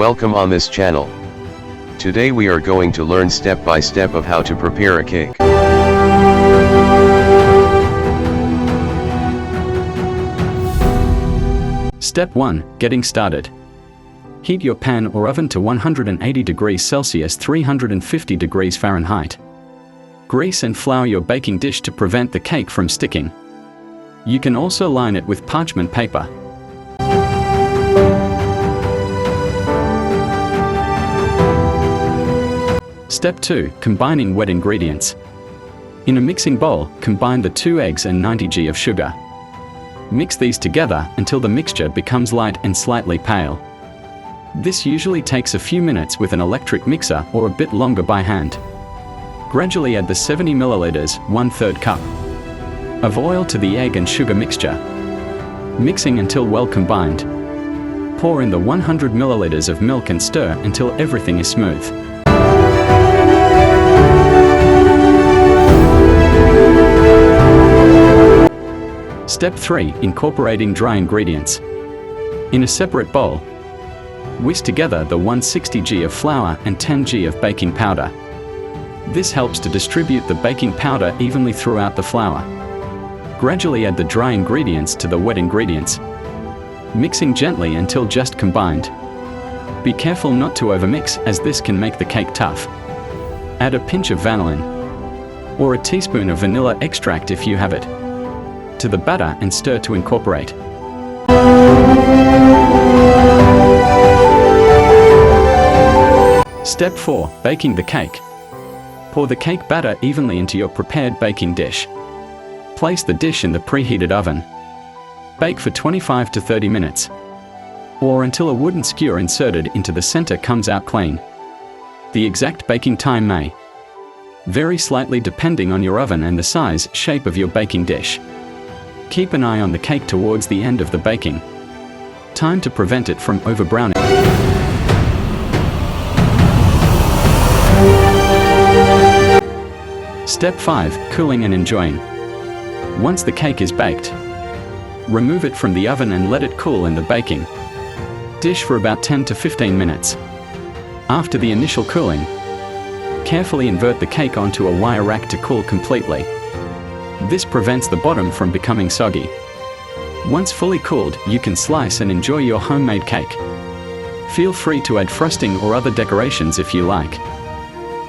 Welcome on this channel. Today we are going to learn step by step of how to prepare a cake. Step 1. Getting started. Heat your pan or oven to 180 degrees Celsius 350 degrees Fahrenheit. Grease and flour your baking dish to prevent the cake from sticking. You can also line it with parchment paper. Step 2. Combining wet ingredients. In a mixing bowl, combine the 2 eggs and 90 g of sugar. Mix these together until the mixture becomes light and slightly pale. This usually takes a few minutes with an electric mixer or a bit longer by hand. Gradually add the 70 milliliters, 1/3 cup of oil to the egg and sugar mixture. Mixing until well combined. Pour in the 100 milliliters of milk and stir until everything is smooth. Step 3. Incorporating dry ingredients. In a separate bowl, whisk together the 160 g of flour and 10 g of baking powder. This helps to distribute the baking powder evenly throughout the flour. Gradually add the dry ingredients to the wet ingredients, mixing gently until just combined. Be careful not to overmix, as this can make the cake tough. Add a pinch of vanillin or a teaspoon of vanilla extract if you have it to the batter and stir to incorporate. Step 4. Baking the cake. Pour the cake batter evenly into your prepared baking dish. Place the dish in the preheated oven. Bake for 25 to 30 minutes, or until a wooden skewer inserted into the center comes out clean. The exact baking time may vary slightly depending on your oven and the size, shape of your baking dish. Keep an eye on the cake towards the end of the baking time to prevent it from overbrowning. Step 5. Cooling and enjoying. Once the cake is baked, remove it from the oven and let it cool in the baking dish for about 10 to 15 minutes. After the initial cooling, carefully invert the cake onto a wire rack to cool completely. This prevents the bottom from becoming soggy. Once fully cooled, you can slice and enjoy your homemade cake. Feel free to add frosting or other decorations if you like.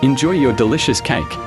Enjoy your delicious cake.